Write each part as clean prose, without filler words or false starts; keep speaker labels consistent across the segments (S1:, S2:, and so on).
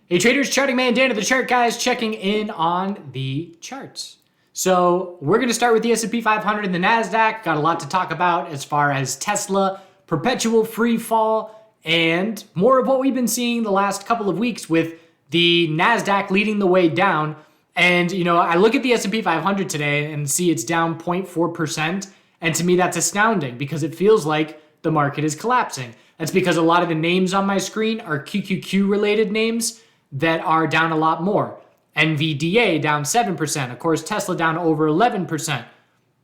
S1: Hey traders, charting man Dan of the Chart Guys checking in on the charts. So we're going to start with the S&P 500 and the NASDAQ. Got a lot to talk about as far as Tesla, perpetual free fall, and more of what we've been seeing the last couple of weeks with the NASDAQ leading the way down. And, I look at the S&P 500 today and see it's down 0.4%. And to me, that's astounding because it feels like the market is collapsing. That's because a lot of the names on my screen are QQQ related names that are down a lot more. NVDA down 7%. Of course, Tesla down over 11%.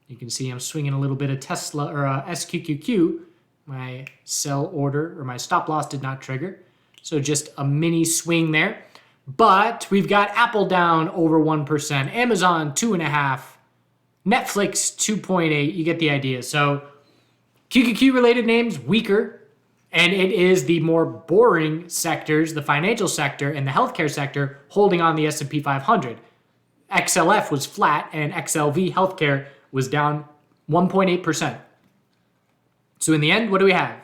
S1: You can see I'm swinging a little bit of Tesla or SQQQ. My sell order or my stop loss did not trigger. So just a mini swing there. But we've got Apple down over 1%, Amazon 2.5%, Netflix 2.8%. You get the idea. So QQQ related names weaker. And it is the more boring sectors, the financial sector and the healthcare sector, holding on the S&P 500. XLF was flat and XLV healthcare was down 1.8%. So in the end, what do we have?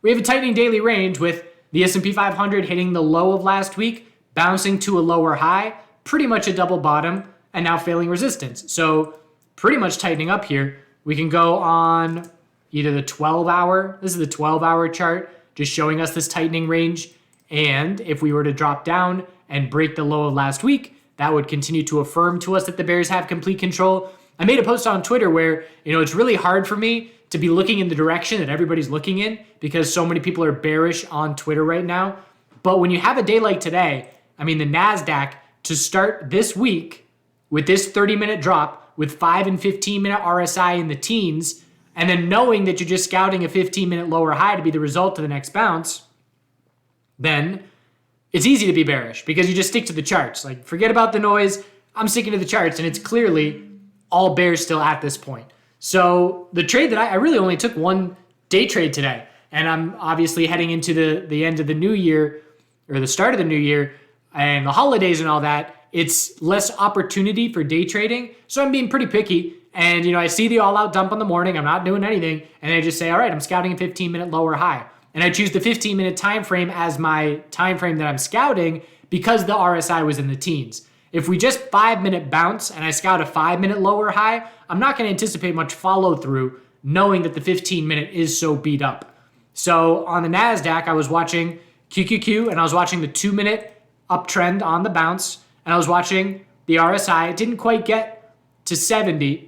S1: We have a tightening daily range with the S&P 500 hitting the low of last week, bouncing to a lower high, pretty much a double bottom, and now failing resistance. So pretty much tightening up here. We can go on either the 12-hour, this is the 12-hour chart, just showing us this tightening range. And if we were to drop down and break the low of last week, that would continue to affirm to us that the bears have complete control. I made a post on Twitter where, it's really hard for me to be looking in the direction that everybody's looking in because so many people are bearish on Twitter right now. But when you have a day like today, the NASDAQ to start this week with this 30-minute drop with 5 and 15-minute RSI in the teens, and then knowing that you're just scouting a 15-minute lower high to be the result of the next bounce, then it's easy to be bearish because you just stick to the charts. Like, forget about the noise. I'm sticking to the charts, and it's clearly all bears still at this point. So the trade that I really only took one day trade today, and I'm obviously heading into the end of the new year or the start of the new year and the holidays and all that. It's less opportunity for day trading, so I'm being pretty picky. And, I see the all-out dump in the morning. I'm not doing anything. And I just say, all right, I'm scouting a 15-minute lower high. And I choose the 15-minute time frame as my time frame that I'm scouting because the RSI was in the teens. If we just 5-minute bounce and I scout a 5-minute lower high, I'm not going to anticipate much follow-through knowing that the 15-minute is so beat up. So on the NASDAQ, I was watching QQQ and I was watching the 2-minute uptrend on the bounce. And I was watching the RSI. It didn't quite get to 70.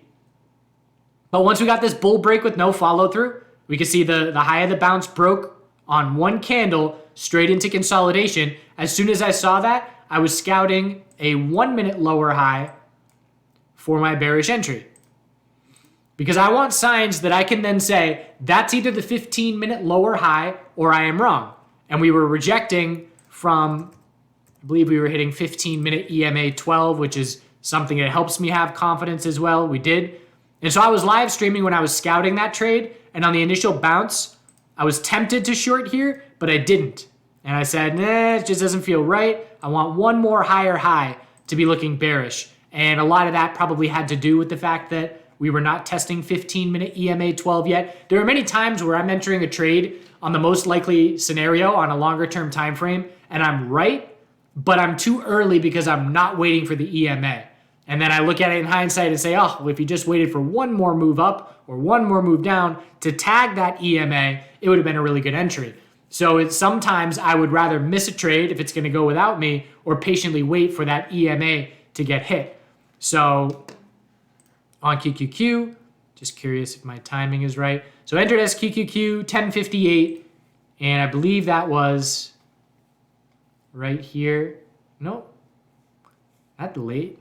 S1: But once we got this bull break with no follow through, we could see the high of the bounce broke on one candle straight into consolidation. As soon as I saw that, I was scouting a 1-minute lower high for my bearish entry. Because I want signs that I can then say, that's either the 15-minute lower high or I am wrong. And we were rejecting from, I believe we were hitting 15-minute EMA 12, which is something that helps me have confidence as well. We did. And so I was live streaming when I was scouting that trade. And on the initial bounce, I was tempted to short here, but I didn't. And I said, nah, it just doesn't feel right. I want one more higher high to be looking bearish. And a lot of that probably had to do with the fact that we were not testing 15-minute EMA 12 yet. There are many times where I'm entering a trade on the most likely scenario on a longer term time frame, and I'm right, but I'm too early because I'm not waiting for the EMA. And then I look at it in hindsight and say, oh, well, if you just waited for one more move up or one more move down to tag that EMA, it would have been a really good entry. So sometimes I would rather miss a trade if it's going to go without me or patiently wait for that EMA to get hit. So on QQQ, just curious if my timing is right. So entered SQQQ 1058, and I believe that was right here. Nope, not late.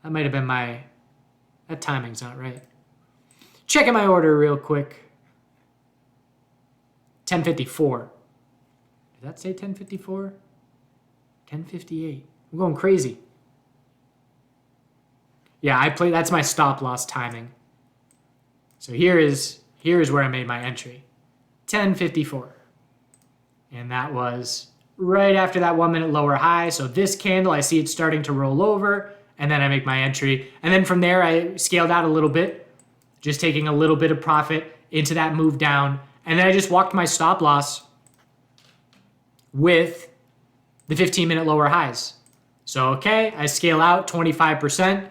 S1: That might have been that timing's not right. Checking my order real quick. 1054. Did that say 1054? 1058. I'm going crazy. Yeah, that's my stop loss timing. So here is where I made my entry. 1054. And that was right after that 1-minute lower high. So this candle, I see it starting to roll over. And then I make my entry. And then from there, I scaled out a little bit, just taking a little bit of profit into that move down. And then I just walked my stop loss with the 15-minute lower highs. So, okay, I scale out 25%,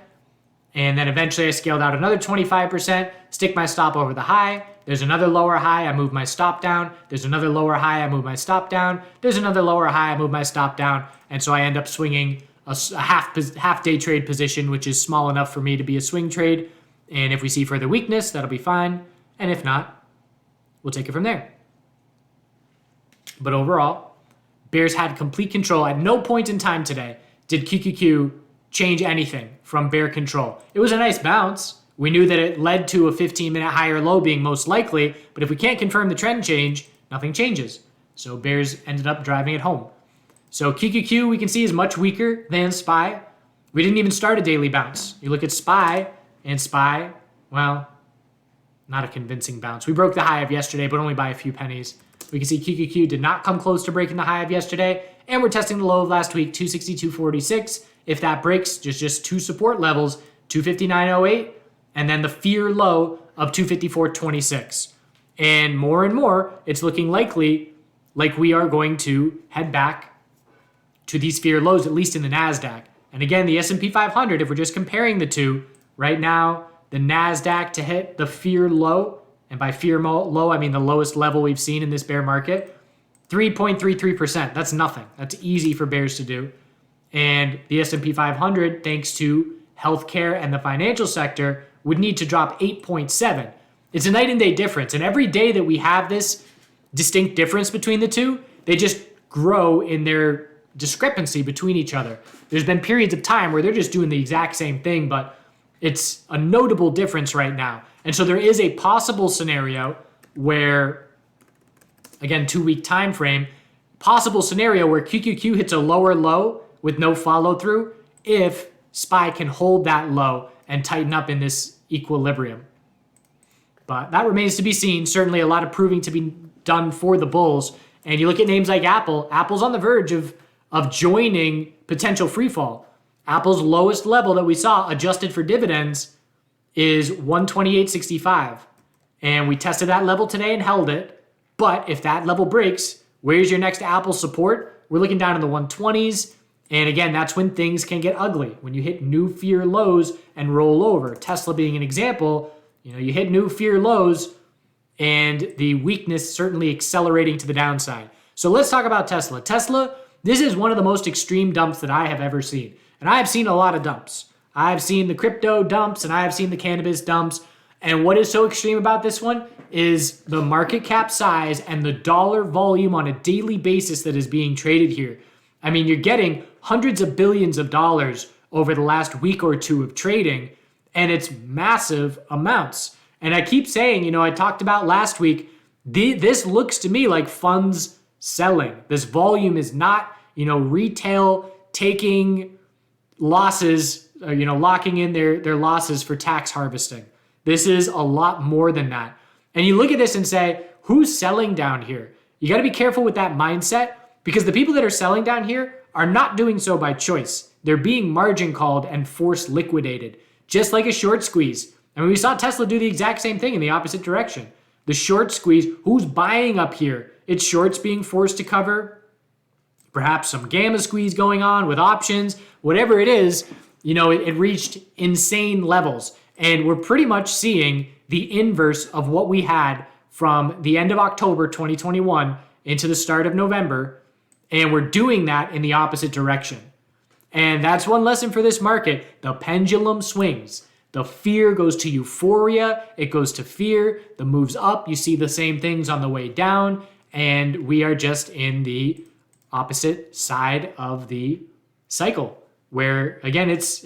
S1: and then eventually I scaled out another 25%, stick my stop over the high. There's another lower high, I move my stop down. There's another lower high, I move my stop down. There's another lower high, I move my stop down. And so I end up swinging a half day trade position, which is small enough for me to be a swing trade. And if we see further weakness, that'll be fine. And if not, we'll take it from there. But overall, bears had complete control. At no point in time today did QQQ change anything from bear control. It was a nice bounce. We knew that it led to a 15-minute higher low being most likely, but if we can't confirm the trend change, nothing changes. So bears ended up driving it home. So QQQ we can see is much weaker than SPY. We didn't even start a daily bounce. You look at SPY, and SPY, well, not a convincing bounce. We broke the high of yesterday, but only by a few pennies. We can see QQQ did not come close to breaking the high of yesterday, and we're testing the low of last week, 262.46. If that breaks, just two support levels, 259.08, and then the fear low of 254.26. And more, it's looking likely like we are going to head back to these fear lows, at least in the NASDAQ. And again, the S&P 500, if we're just comparing the two, right now, the NASDAQ to hit the fear low, and by fear low, I mean the lowest level we've seen in this bear market, 3.33%. That's nothing. That's easy for bears to do. And the S&P 500, thanks to healthcare and the financial sector, would need to drop 8.7. It's a night and day difference. And every day that we have this distinct difference between the two, they just grow in their discrepancy between each other. There's been periods of time where they're just doing the exact same thing, but it's a notable difference right now. And so there is a possible scenario where, again, 2-week time frame, possible scenario where QQQ hits a lower low with no follow through if SPY can hold that low and tighten up in this equilibrium. But that remains to be seen. Certainly a lot of proving to be done for the bulls. And you look at names like Apple. Apple's on the verge of joining potential free fall. Apple's lowest level that we saw adjusted for dividends is 128.65. And we tested that level today and held it. But if that level breaks, where's your next Apple support? We're looking down in the 120s. And again, that's when things can get ugly. When you hit new fear lows and roll over. Tesla being an example, you hit new fear lows and the weakness certainly accelerating to the downside. So let's talk about Tesla. Tesla, this is one of the most extreme dumps that I have ever seen. And I have seen a lot of dumps. I've seen the crypto dumps and I have seen the cannabis dumps. And what is so extreme about this one is the market cap size and the dollar volume on a daily basis that is being traded here. I mean, you're getting hundreds of billions of dollars over the last week or two of trading, and it's massive amounts. And I keep saying, I talked about last week, this looks to me like funds selling. This volume is not, retail taking losses, locking in their losses for tax harvesting. This is a lot more than that. And you look at this and say, who's selling down here? You got to be careful with that mindset because the people that are selling down here are not doing so by choice. They're being margin called and force liquidated, just like a short squeeze. I mean, we saw Tesla do the exact same thing in the opposite direction. The short squeeze, who's buying up here? It's shorts being forced to cover, perhaps some gamma squeeze going on with options, whatever it is, it reached insane levels. And we're pretty much seeing the inverse of what we had from the end of October 2021 into the start of November. And we're doing that in the opposite direction. And that's one lesson for this market. The pendulum swings. The fear goes to euphoria. It goes to fear. The moves up. You see the same things on the way down. And we are just in the opposite side of the cycle where, again, it's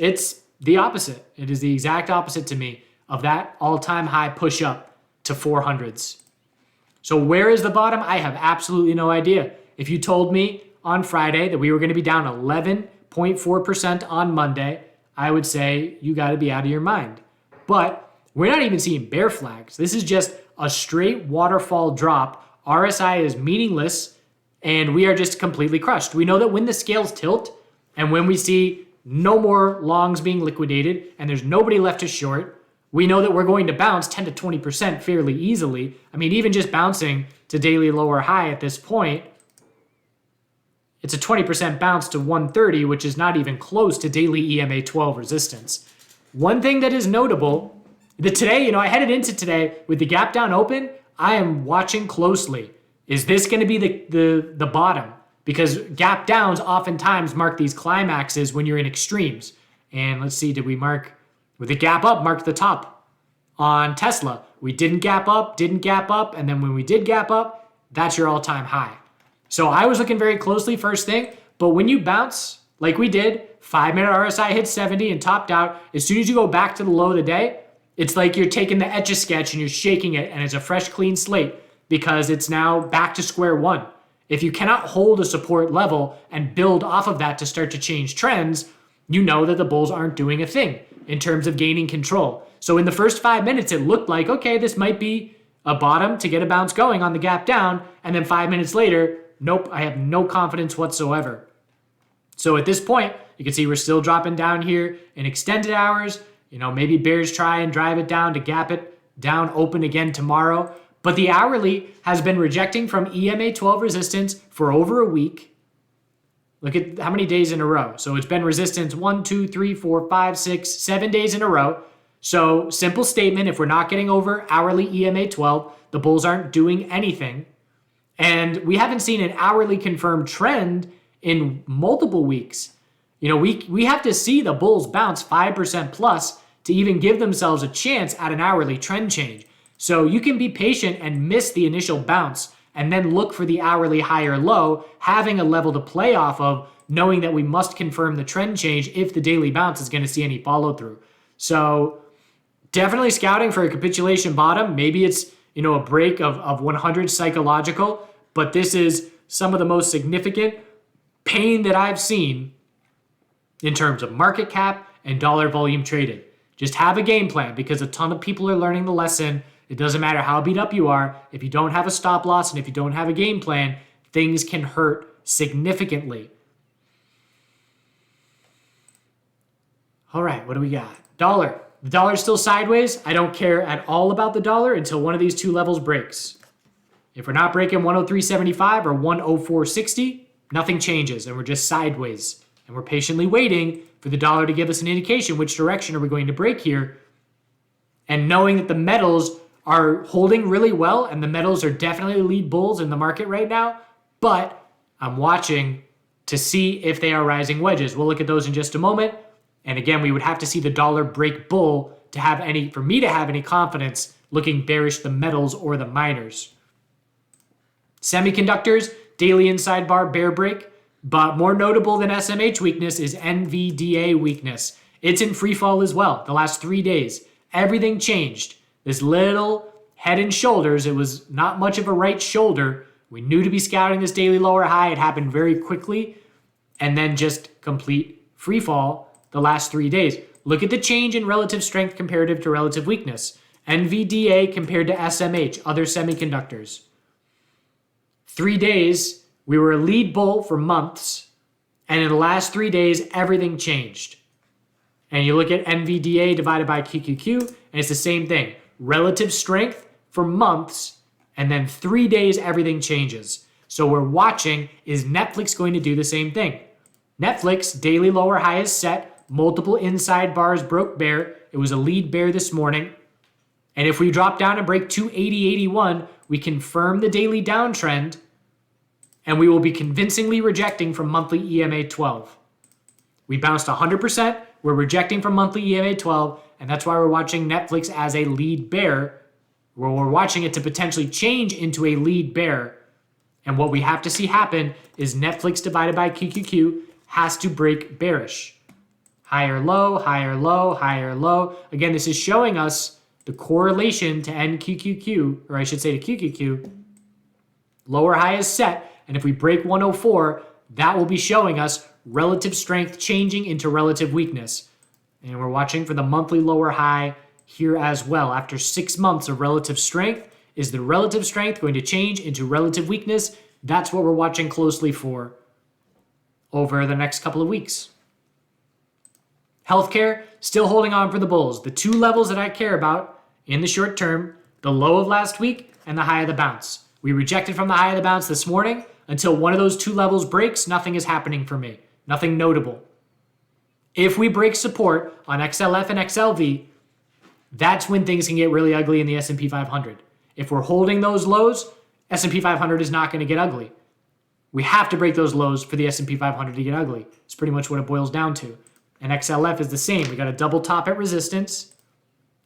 S1: the opposite. It is the exact opposite to me of that all-time high push up to 400s. So where is the bottom? I have absolutely no idea. If you told me on Friday that we were going to be down 11.4% on Monday, I would say you got to be out of your mind. But we're not even seeing bear flags. This is just a straight waterfall drop. RSI is meaningless, and we are just completely crushed. We know that when the scales tilt and when we see no more longs being liquidated and there's nobody left to short, we know that we're going to bounce 10 to 20% fairly easily. I mean, even just bouncing to daily lower high at this point, It's a 20% bounce to 130, which is not even close to daily EMA 12 resistance. One thing that is notable, that today, I headed into today with the gap down open, I am watching closely. Is this going to be the bottom? Because gap downs oftentimes mark these climaxes when you're in extremes. And let's see, did we mark, with the gap up, marked the top on Tesla. We didn't gap up, and then when we did gap up, that's your all-time high. So I was looking very closely first thing, but when you bounce, like we did, 5-minute RSI hit 70 and topped out, as soon as you go back to the low of the day, it's like you're taking the Etch-a-Sketch and you're shaking it and it's a fresh, clean slate because it's now back to square one. If you cannot hold a support level and build off of that to start to change trends, you know that the bulls aren't doing a thing in terms of gaining control. So in the first 5 minutes, it looked like, okay, this might be a bottom to get a bounce going on the gap down. And then 5 minutes later, nope, I have no confidence whatsoever. So at this point, you can see we're still dropping down here in extended hours. Maybe bears try and drive it down to gap it down open again tomorrow. But the hourly has been rejecting from EMA 12 resistance for over a week. Look at how many days in a row. So it's been resistance 1, 2, 3, 4, 5, 6, 7 days in a row. So simple statement, if we're not getting over hourly EMA 12, the bulls aren't doing anything. And we haven't seen an hourly confirmed trend in multiple weeks. We have to see the bulls bounce 5% plus to even give themselves a chance at an hourly trend change. So you can be patient and miss the initial bounce and then look for the hourly high or low, having a level to play off of, knowing that we must confirm the trend change if the daily bounce is going to see any follow through. So definitely scouting for a capitulation bottom. Maybe it's, a break of 100 psychological, but this is some of the most significant pain that I've seen in terms of market cap and dollar volume traded. Just have a game plan because a ton of people are learning the lesson. It doesn't matter how beat up you are. If you don't have a stop loss and if you don't have a game plan, things can hurt significantly. All right, what do we got? Dollar. The dollar's still sideways. I don't care at all about the dollar until one of these two levels breaks. If we're not breaking 103.75 or 104.60, nothing changes and we're just sideways. And we're patiently waiting for the dollar to give us an indication which direction are we going to break here. And knowing that the metals are holding really well and the metals are definitely lead bulls in the market right now, but I'm watching to see if they are rising wedges. We'll look at those in just a moment. And again, we would have to see the dollar break bull for me to have any confidence looking bearish the metals or the miners. Semiconductors, daily inside bar bear break, but more notable than SMH weakness is NVDA weakness. It's in free fall as well the last 3 days. Everything changed. This little head and shoulders, it was not much of a right shoulder. We knew to be scouting this daily lower high. It happened very quickly and then just complete free fall the last 3 days. Look at the change in relative strength comparative to relative weakness. NVDA compared to SMH, other semiconductors. 3 days, we were a lead bull for months, and in the last 3 days, everything changed. And you look at NVDA divided by QQQ, and it's the same thing. Relative strength for months, and then 3 days, everything changes. So we're watching, is Netflix going to do the same thing? Netflix, daily lower high is set, multiple inside bars broke bear. It was a lead bear this morning. And if we drop down and break 280.81, we confirm the daily downtrend, and we will be convincingly rejecting from monthly EMA 12. We bounced 100%. We're rejecting from monthly EMA 12, and that's why we're watching Netflix as a lead bear, where we're watching it to potentially change into a lead bear. And what we have to see happen is Netflix divided by QQQ has to break bearish. Higher low, higher low, higher low. Again, this is showing us the correlation to NQQQ, or I should say to QQQ. Lower high is set, and if we break 104, that will be showing us relative strength changing into relative weakness. And we're watching for the monthly lower high here as well. After 6 months of relative strength, is the relative strength going to change into relative weakness? That's what we're watching closely for over the next couple of weeks. Healthcare, still holding on for the bulls. The two levels that I care about in the short term, the low of last week and the high of the bounce. We rejected from the high of the bounce this morning. Until one of those two levels breaks, nothing is happening for me. Nothing notable. If we break support on XLF and XLV, that's when things can get really ugly in the S&P 500. If we're holding those lows, S&P 500 is not going to get ugly. We have to break those lows for the S&P 500 to get ugly. It's pretty much what it boils down to. And XLF is the same. We got a double top at resistance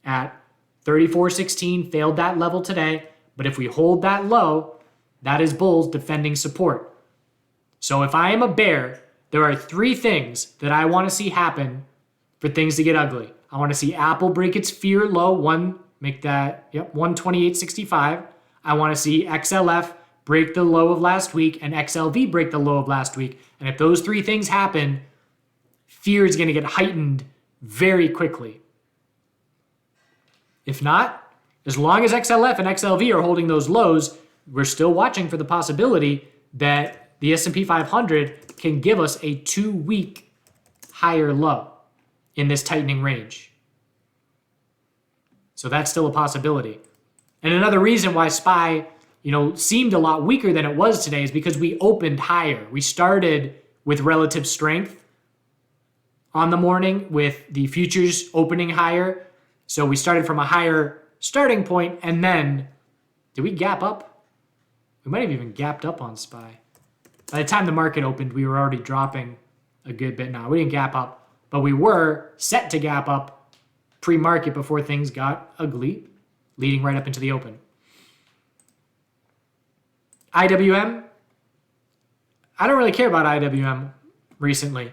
S1: at 34.16, failed that level today. But if we hold that low, that is bulls defending support. So if I am a bear, there are three things that I want to see happen for things to get ugly. I want to see Apple break its fear low, 128.65. I want to see XLF break the low of last week and XLV break the low of last week. And if those three things happen, fear is going to get heightened very quickly. If not, as long as XLF and XLV are holding those lows, we're still watching for the possibility that the S&P 500 can give us a 2-week higher low in this tightening range. So that's still a possibility. And another reason why SPY, seemed a lot weaker than it was today is because we opened higher. We started with relative strength on the morning with the futures opening higher. So we started from a higher starting point, and then did we gap up? We might have even gapped up on SPY. By the time the market opened, we were already dropping a good bit. Now, we didn't gap up, but we were set to gap up pre-market before things got ugly, leading right up into the open. IWM, I don't really care about IWM recently.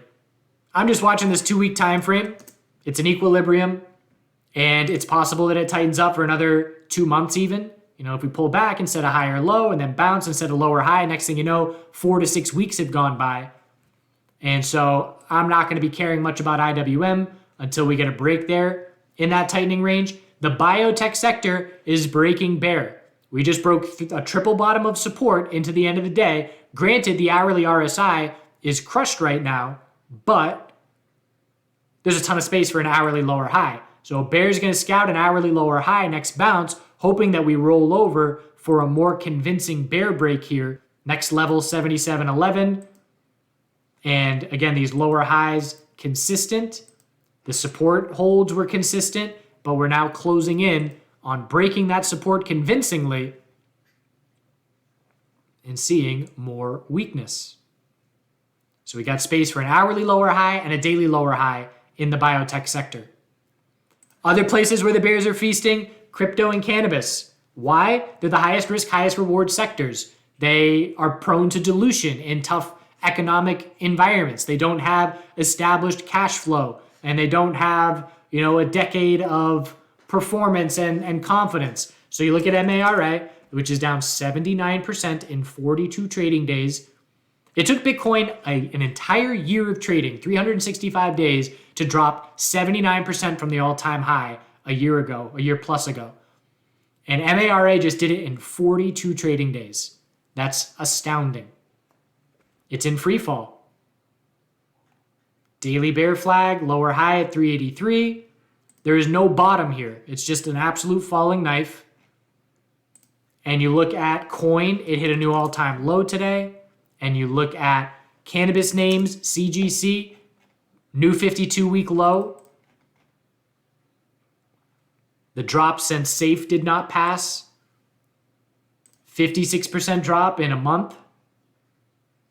S1: I'm just watching this 2-week time frame. It's an equilibrium, and it's possible that it tightens up for another 2 months even. If we pull back and set a higher low and then bounce and set a lower high, next thing you know, 4 to 6 weeks have gone by. And so I'm not going to be caring much about IWM until we get a break there in that tightening range. The biotech sector is breaking bear. We just broke a triple bottom of support into the end of the day. Granted, the hourly RSI is crushed right now, but there's a ton of space for an hourly lower high. So a bear is going to scout an hourly lower high next bounce, hoping that we roll over for a more convincing bear break here. Next level, 77.11. And again, these lower highs consistent. The support holds were consistent, but we're now closing in on breaking that support convincingly and seeing more weakness. So we got space for an hourly lower high and a daily lower high in the biotech sector. Other places where the bears are feasting, crypto and cannabis. Why? They're the highest risk, highest reward sectors. They are prone to dilution in tough economic environments. They don't have established cash flow, and they don't have, a decade of performance and confidence. So you look at MARA, which is down 79% in 42 trading days. It took Bitcoin an entire year of trading, 365 days, to drop 79% from the all-time high a year plus ago. And MARA just did it in 42 trading days. That's astounding. It's in free fall. Daily bear flag, lower high at 383. There is no bottom here. It's just an absolute falling knife. And you look at coin, it hit a new all-time low today. And you look at cannabis names, CGC, new 52-week low. The drop since SAFE did not pass. 56% drop in a month.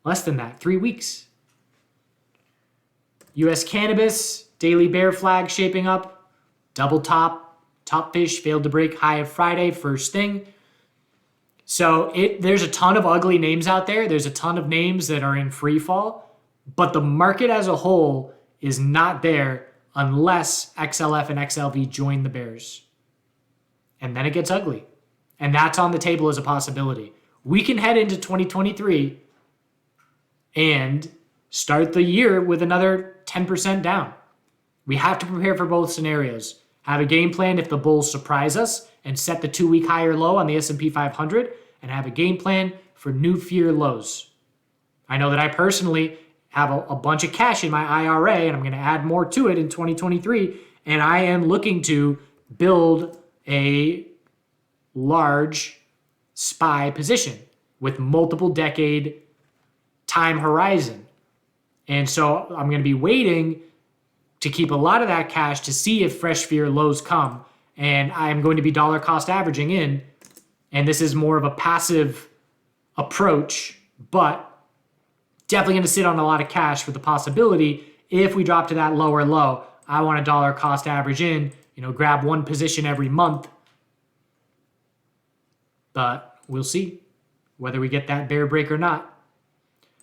S1: Less than that, 3 weeks. US cannabis, daily bear flag shaping up. Double top, top fish failed to break high of Friday, first thing. So there's a ton of ugly names out there. There's a ton of names that are in free fall, but the market as a whole is not there unless XLF and XLV join the bears. And then it gets ugly. And that's on the table as a possibility. We can head into 2023 and start the year with another 10% down. We have to prepare for both scenarios. Have a game plan if the bulls surprise us and set the 2-week higher low on the S&P 500, and have a game plan for new fear lows. I know that I personally have a bunch of cash in my IRA, and I'm going to add more to it in 2023, and I am looking to build a large SPY position with multiple decade time horizon. And so I'm going to be waiting to keep a lot of that cash to see if fresh fear lows come. And I'm going to be dollar cost averaging in. And this is more of a passive approach, but definitely going to sit on a lot of cash with the possibility if we drop to that lower low, I want a dollar cost average in, grab one position every month. But we'll see whether we get that bear break or not.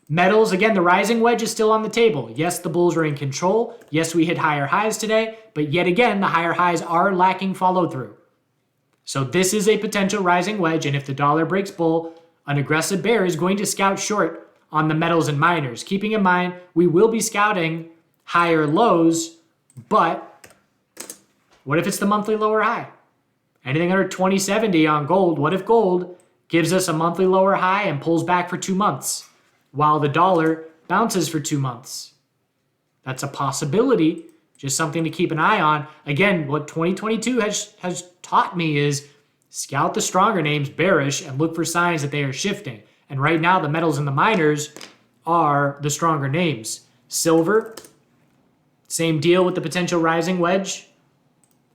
S1: Metals, again, the rising wedge is still on the table. Yes, the bulls are in control. Yes, we hit higher highs today, but yet again, the higher highs are lacking follow through. So this is a potential rising wedge, and if the dollar breaks bull, an aggressive bear is going to scout short on the metals and miners. Keeping in mind, we will be scouting higher lows, but what if it's the monthly lower high? Anything under 2070 on gold, what if gold gives us a monthly lower high and pulls back for 2 months while the dollar bounces for 2 months? That's a possibility, just something to keep an eye on. Again, what 2022 has taught me is scout the stronger names bearish and look for signs that they are shifting. And right now, the metals and the miners are the stronger names. Silver, same deal with the potential rising wedge.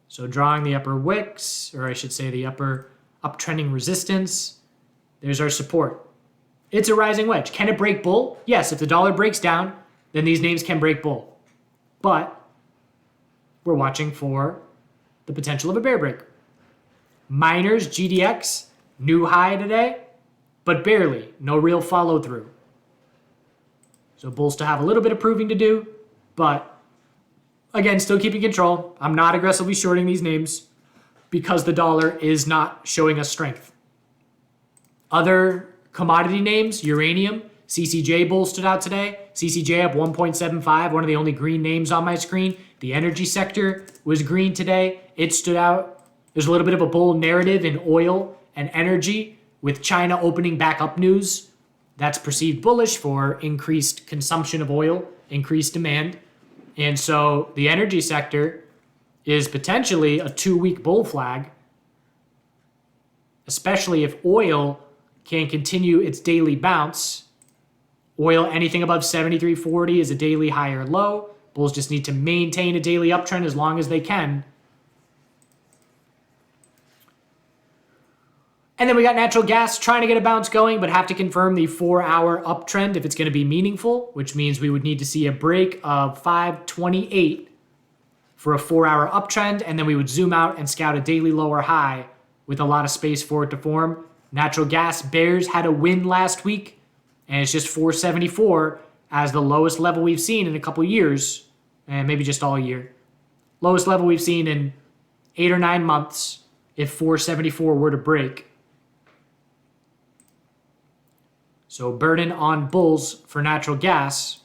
S1: So drawing the upper wicks, or I should say the upper uptrending resistance. There's our support. It's a rising wedge. Can it break bull? Yes, if the dollar breaks down, then these names can break bull. But we're watching for the potential of a bear break. Miners, GDX, new high today, but barely. No real follow through. So bulls still have a little bit of proving to do, but again, still keeping control. I'm not aggressively shorting these names because the dollar is not showing us strength. Other commodity names, uranium, CCJ bull stood out today. CCJ up 1.75, one of the only green names on my screen. The energy sector was green today. It stood out. There's a little bit of a bull narrative in oil and energy with China opening back up news. That's perceived bullish for increased consumption of oil, increased demand. And so the energy sector is potentially a 2-week bull flag, especially if oil can continue its daily bounce. Oil, anything above 73.40 is a daily high or low. Bulls just need to maintain a daily uptrend as long as they can. And then we got natural gas trying to get a bounce going, but have to confirm the 4-hour uptrend if it's going to be meaningful, which means we would need to see a break of 528 for a 4-hour uptrend, and then we would zoom out and scout a daily lower high with a lot of space for it to form. Natural gas bears had a win last week, and it's just 474 as the lowest level we've seen in a couple years, and maybe just all year. Lowest level we've seen in 8 or 9 months if 474 were to break. So burden on bulls for natural gas.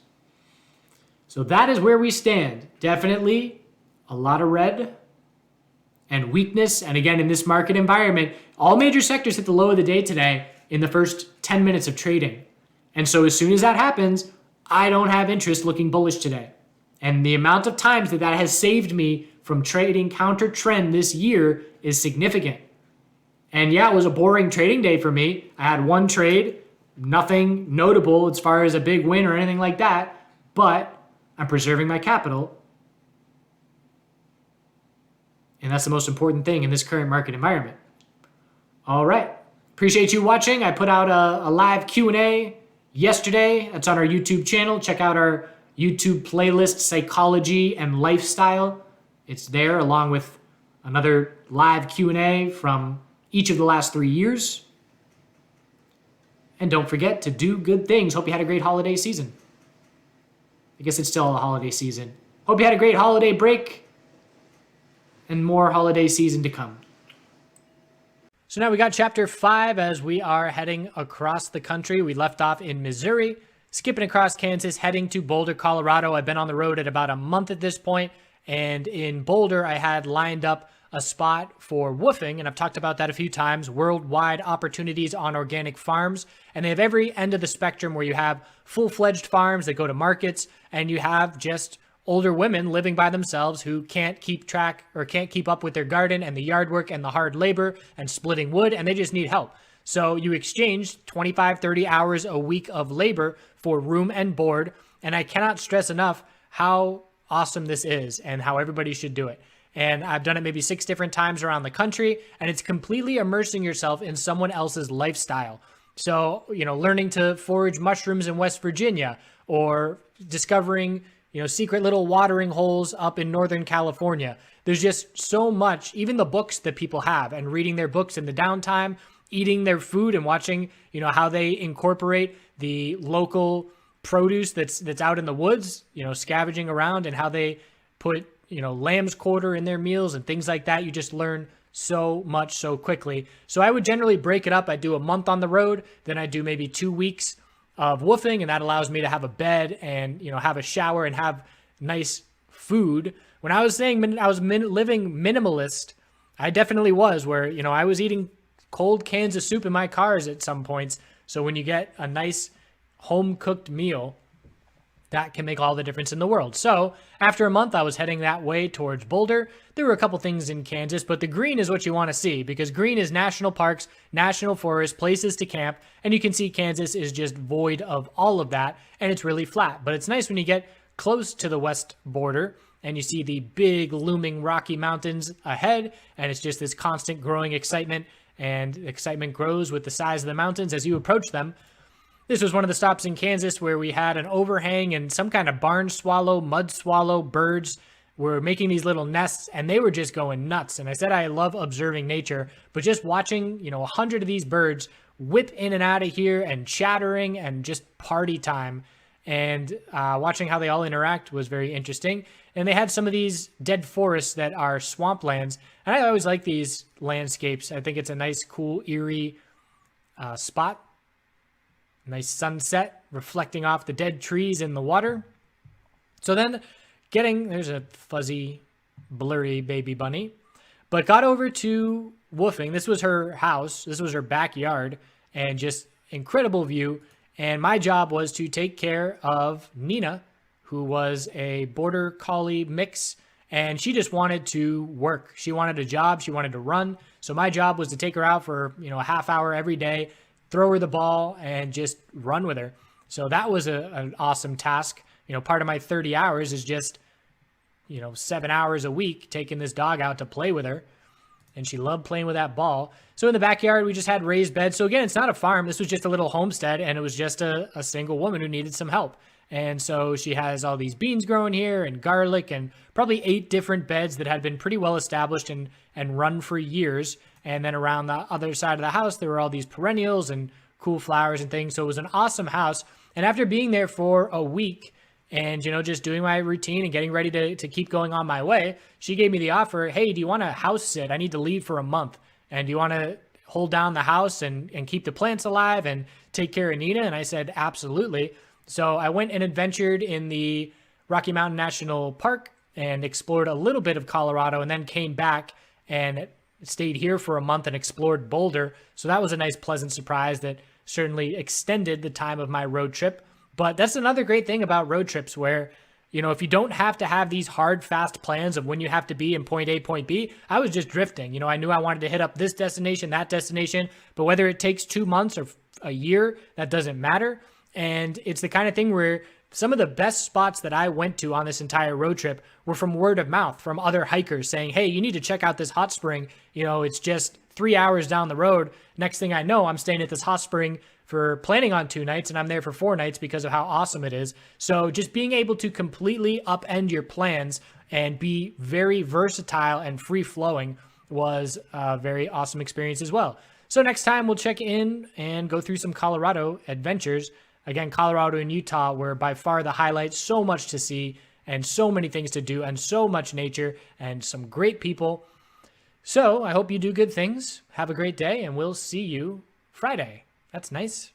S1: So that is where we stand. Definitely a lot of red and weakness. And again, in this market environment, all major sectors hit the low of the day today in the first 10 minutes of trading. And so as soon as that happens, I don't have interest looking bullish today. And the amount of times that has saved me from trading counter trend this year is significant. And yeah, it was a boring trading day for me. I had one trade, nothing notable as far as a big win or anything like that, but I'm preserving my capital. And that's the most important thing in this current market environment. All right. Appreciate you watching. I put out a live Q&A yesterday. That's on our YouTube channel. Check out our YouTube playlist, Psychology and Lifestyle. It's there along with another live Q&A from each of the last 3 years. And don't forget to do good things. Hope you had a great holiday season. I guess it's still a holiday season. Hope you had a great holiday break and more holiday season to come. So now we got chapter 5 as we are heading across the country. We left off in Missouri, skipping across Kansas, heading to Boulder, Colorado. I've been on the road at about a month at this point, and in Boulder, I had lined up a spot for woofing, and I've talked about that a few times, worldwide opportunities on organic farms. And they have every end of the spectrum where you have full-fledged farms that go to markets, and you have just older women living by themselves who can't keep track or can't keep up with their garden and the yard work and the hard labor and splitting wood, and they just need help. So you exchange 25, 30 hours a week of labor for room and board. And I cannot stress enough how awesome this is and how everybody should do it. And I've done it maybe 6 different times around the country, and it's completely immersing yourself in someone else's lifestyle. So, learning to forage mushrooms in West Virginia, or discovering, secret little watering holes up in Northern California. There's just so much, even the books that people have, and reading their books in the downtime, eating their food and watching, how they incorporate the local produce that's out in the woods, scavenging around, and how they put, lamb's quarter in their meals and things like that. You just learn so much so quickly. So I would generally break it up. I do a month on the road, then I do maybe 2 weeks of woofing, and that allows me to have a bed and, have a shower and have nice food. When I was saying I was living minimalist, I definitely was, where, I was eating cold cans of soup in my cars at some points. So when you get a nice home cooked meal, that can make all the difference in the world. So after a month, I was heading that way towards Boulder. There were a couple things in Kansas, but the green is what you want to see, because green is national parks, national forests, places to camp, and you can see Kansas is just void of all of that, and it's really flat. But it's nice when you get close to the west border and you see the big looming Rocky Mountains ahead, and it's just this constant growing excitement, and excitement grows with the size of the mountains as you approach them. This was one of the stops in Kansas where we had an overhang, and some kind of barn swallow, mud swallow birds were making these little nests, and they were just going nuts. And I said I love observing nature, but just watching, 100 of these birds whip in and out of here and chattering and just party time, and watching how they all interact was very interesting. And they had some of these dead forests that are swamplands, and I always like these landscapes. I think it's a nice, cool, eerie spot. Nice sunset reflecting off the dead trees in the water. So then there's a fuzzy, blurry baby bunny, but got over to woofing. This was her house. This was her backyard, and just incredible view. And my job was to take care of Nina, who was a border collie mix, and she just wanted to work. She wanted a job. She wanted to run. So my job was to take her out for, a half hour every day, throw her the ball, and just run with her. So that was an awesome task. Part of my 30 hours is just, 7 hours a week taking this dog out to play with her. And she loved playing with that ball. So in the backyard, we just had raised beds. So again, it's not a farm. This was just a little homestead, and it was just a single woman who needed some help. And so she has all these beans growing here, and garlic, and probably 8 different beds that had been pretty well established and run for years. And then around the other side of the house, there were all these perennials and cool flowers and things. So it was an awesome house. And after being there for a week and, just doing my routine and getting ready to keep going on my way, she gave me the offer, hey, do you want to house sit? I need to leave for a month. And do you want to hold down the house and keep the plants alive and take care of Nina? And I said, absolutely. So I went and adventured in the Rocky Mountain National Park and explored a little bit of Colorado, and then came back and stayed here for a month and explored Boulder. So that was a nice, pleasant surprise that certainly extended the time of my road trip. But that's another great thing about road trips, where, if you don't have to have these hard, fast plans of when you have to be in point A, point B, I was just drifting. I knew I wanted to hit up this destination, that destination, but whether it takes 2 months or a year, that doesn't matter. And it's the kind of thing where some of the best spots that I went to on this entire road trip were from word of mouth, from other hikers saying, hey, you need to check out this hot spring. It's just 3 hours down the road. Next thing I know, I'm staying at this hot spring for planning on 2 nights, and I'm there for 4 nights because of how awesome it is. So just being able to completely upend your plans and be very versatile and free-flowing was a very awesome experience as well. So next time we'll check in and go through some Colorado adventures. Again, Colorado and Utah were by far the highlights. So much to see and so many things to do and so much nature and some great people. So I hope you do good things. Have a great day, and we'll see you Friday. That's nice.